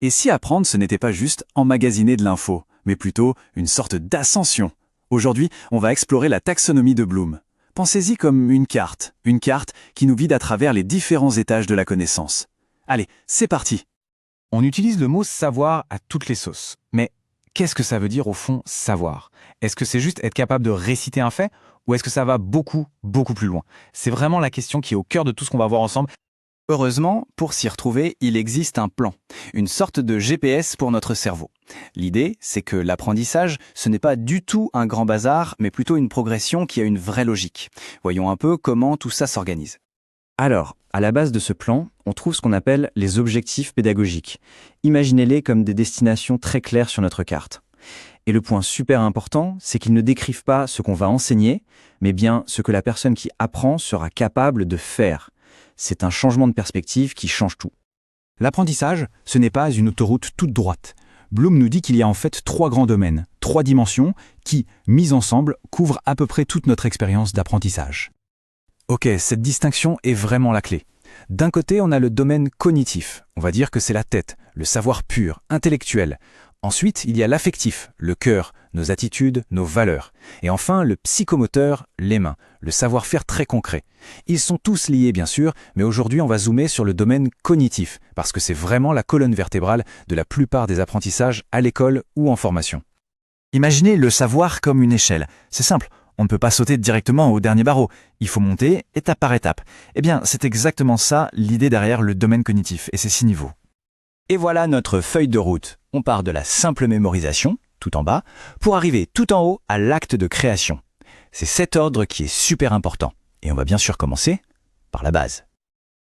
Et si apprendre, ce n'était pas juste emmagasiner de l'info, mais plutôt une sorte d'ascension? Aujourd'hui, on va explorer la taxonomie de Bloom. Pensez-y comme une carte qui nous guide à travers les différents étages de la connaissance. Allez, c'est parti! On utilise le mot savoir à toutes les sauces. Mais qu'est-ce que ça veut dire au fond savoir? Est-ce que c'est juste être capable de réciter un fait ou est-ce que ça va beaucoup, beaucoup plus loin? C'est vraiment la question qui est au cœur de tout ce qu'on va voir ensemble. Heureusement, pour s'y retrouver, il existe un plan, une sorte de GPS pour notre cerveau. L'idée, c'est que l'apprentissage, ce n'est pas du tout un grand bazar, mais plutôt une progression qui a une vraie logique. Voyons un peu comment tout ça s'organise. Alors, à la base de ce plan, on trouve ce qu'on appelle les objectifs pédagogiques. Imaginez-les comme des destinations très claires sur notre carte. Et le point super important, c'est qu'ils ne décrivent pas ce qu'on va enseigner, mais bien ce que la personne qui apprend sera capable de faire. C'est un changement de perspective qui change tout. L'apprentissage, ce n'est pas une autoroute toute droite. Bloom nous dit qu'il y a en fait 3 grands domaines, 3 dimensions qui, mises ensemble, couvrent à peu près toute notre expérience d'apprentissage. Ok, cette distinction est vraiment la clé. D'un côté, on a le domaine cognitif. On va dire que c'est la tête, le savoir pur, intellectuel. Ensuite, il y a l'affectif, le cœur, nos attitudes, nos valeurs. Et enfin, le psychomoteur, les mains, le savoir-faire très concret. Ils sont tous liés, bien sûr, mais aujourd'hui, on va zoomer sur le domaine cognitif, parce que c'est vraiment la colonne vertébrale de la plupart des apprentissages à l'école ou en formation. Imaginez le savoir comme une échelle. C'est simple, on ne peut pas sauter directement au dernier barreau. Il faut monter étape par étape. Eh bien, c'est exactement ça l'idée derrière le domaine cognitif, et c'est 6 niveaux. Et voilà notre feuille de route. On part de la simple mémorisation, tout en bas, pour arriver tout en haut à l'acte de création. C'est cet ordre qui est super important. Et on va bien sûr commencer par la base.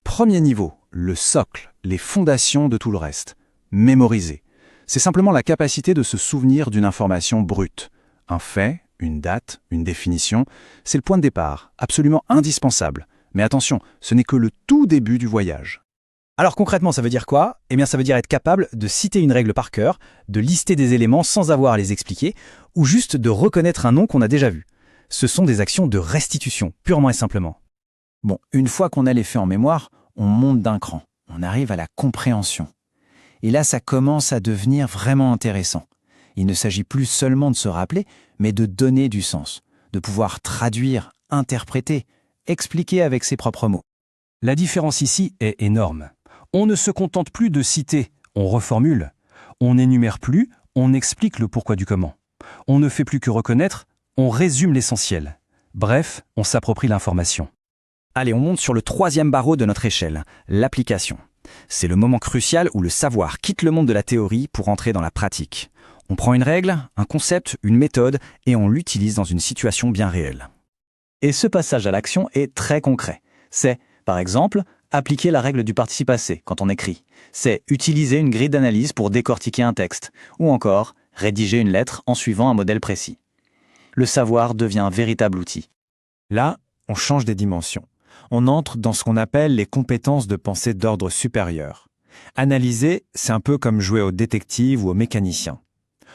Premier niveau, le socle, les fondations de tout le reste. Mémoriser. C'est simplement la capacité de se souvenir d'une information brute. Un fait, une date, une définition, c'est le point de départ, absolument indispensable. Mais attention, ce n'est que le tout début du voyage. Alors concrètement, ça veut dire quoi? Eh bien, ça veut dire être capable de citer une règle par cœur, de lister des éléments sans avoir à les expliquer, ou juste de reconnaître un nom qu'on a déjà vu. Ce sont des actions de restitution, purement et simplement. Bon, une fois qu'on a les faits en mémoire, on monte d'un cran. On arrive à la compréhension. Et là, ça commence à devenir vraiment intéressant. Il ne s'agit plus seulement de se rappeler, mais de donner du sens, de pouvoir traduire, interpréter, expliquer avec ses propres mots. La différence ici est énorme. On ne se contente plus de citer, on reformule. On n'énumère plus, on explique le pourquoi du comment. On ne fait plus que reconnaître, on résume l'essentiel. Bref, on s'approprie l'information. Allez, on monte sur le 3e barreau de notre échelle, l'application. C'est le moment crucial où le savoir quitte le monde de la théorie pour entrer dans la pratique. On prend une règle, un concept, une méthode et on l'utilise dans une situation bien réelle. Et ce passage à l'action est très concret. C'est, par exemple, appliquer la règle du participe passé quand on écrit. C'est utiliser une grille d'analyse pour décortiquer un texte. Ou encore, rédiger une lettre en suivant un modèle précis. Le savoir devient un véritable outil. Là, on change des dimensions. On entre dans ce qu'on appelle les compétences de pensée d'ordre supérieur. Analyser, c'est un peu comme jouer au détective ou au mécanicien.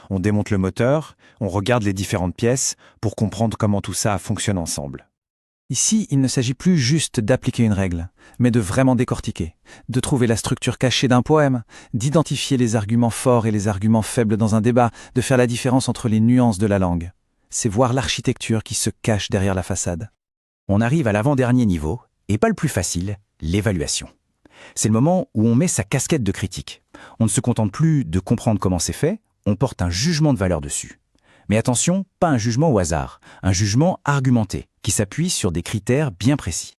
On démonte le moteur, on regarde les différentes pièces pour comprendre comment tout ça fonctionne ensemble. Ici, il ne s'agit plus juste d'appliquer une règle, mais de vraiment décortiquer, de trouver la structure cachée d'un poème, d'identifier les arguments forts et les arguments faibles dans un débat, de faire la différence entre les nuances de la langue. C'est voir l'architecture qui se cache derrière la façade. On arrive à l'avant-dernier niveau, et pas le plus facile, l'évaluation. C'est le moment où on met sa casquette de critique. On ne se contente plus de comprendre comment c'est fait, on porte un jugement de valeur dessus. Mais attention, pas un jugement au hasard, un jugement argumenté, qui s'appuie sur des critères bien précis.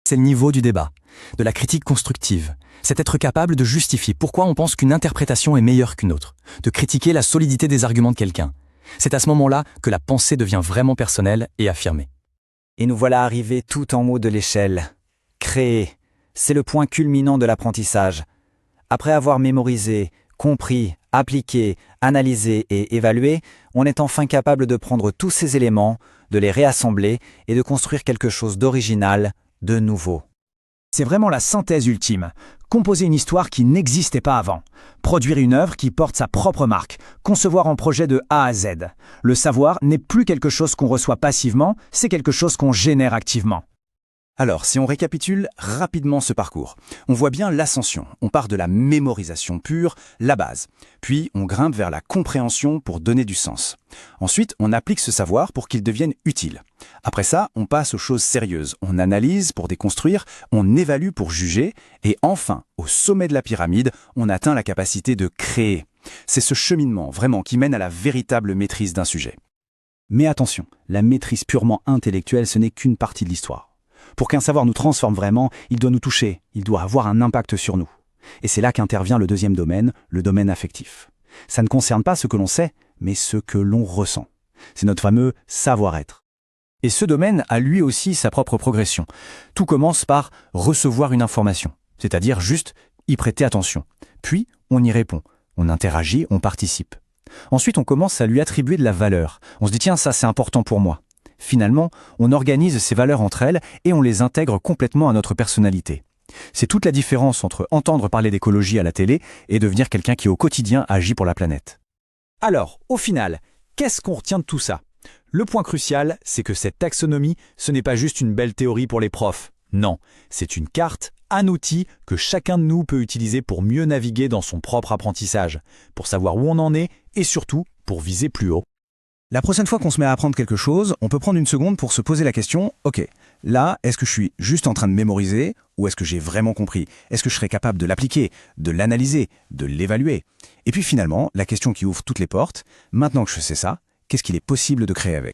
C'est le niveau du débat, de la critique constructive. C'est être capable de justifier pourquoi on pense qu'une interprétation est meilleure qu'une autre, de critiquer la solidité des arguments de quelqu'un. C'est à ce moment-là que la pensée devient vraiment personnelle et affirmée. Et nous voilà arrivés tout en haut de l'échelle. Créer, c'est le point culminant de l'apprentissage. Après avoir mémorisé, compris, appliqué, analysé et évalué, on est enfin capable de prendre tous ces éléments, de les réassembler et de construire quelque chose d'original, de nouveau. C'est vraiment la synthèse ultime. Composer une histoire qui n'existait pas avant. Produire une œuvre qui porte sa propre marque. Concevoir un projet de A à Z. Le savoir n'est plus quelque chose qu'on reçoit passivement, c'est quelque chose qu'on génère activement. Alors, si on récapitule rapidement ce parcours, on voit bien l'ascension. On part de la mémorisation pure, la base. Puis, on grimpe vers la compréhension pour donner du sens. Ensuite, on applique ce savoir pour qu'il devienne utile. Après ça, on passe aux choses sérieuses. On analyse pour déconstruire, on évalue pour juger, et enfin, au sommet de la pyramide, on atteint la capacité de créer. C'est ce cheminement vraiment qui mène à la véritable maîtrise d'un sujet. Mais attention, la maîtrise purement intellectuelle, ce n'est qu'une partie de l'histoire. Pour qu'un savoir nous transforme vraiment, il doit nous toucher, il doit avoir un impact sur nous. Et c'est là qu'intervient le deuxième domaine, le domaine affectif. Ça ne concerne pas ce que l'on sait, mais ce que l'on ressent. C'est notre fameux savoir-être. Et ce domaine a lui aussi sa propre progression. Tout commence par recevoir une information, c'est-à-dire juste y prêter attention. Puis, on y répond, on interagit, on participe. Ensuite, on commence à lui attribuer de la valeur. On se dit, tiens, ça c'est important pour moi. Finalement, on organise ces valeurs entre elles et on les intègre complètement à notre personnalité. C'est toute la différence entre entendre parler d'écologie à la télé et devenir quelqu'un qui au quotidien agit pour la planète. Alors, au final, qu'est-ce qu'on retient de tout ça ? Le point crucial, c'est que cette taxonomie, ce n'est pas juste une belle théorie pour les profs. Non, c'est une carte, un outil que chacun de nous peut utiliser pour mieux naviguer dans son propre apprentissage, pour savoir où on en est et surtout pour viser plus haut. La prochaine fois qu'on se met à apprendre quelque chose, on peut prendre une seconde pour se poser la question « Ok, là, est-ce que je suis juste en train de mémoriser ou est-ce que j'ai vraiment compris ? Est-ce que je serai capable de l'appliquer, de l'analyser, de l'évaluer ?» Et puis finalement, la question qui ouvre toutes les portes « Maintenant que je sais ça, qu'est-ce qu'il est possible de créer avec ?»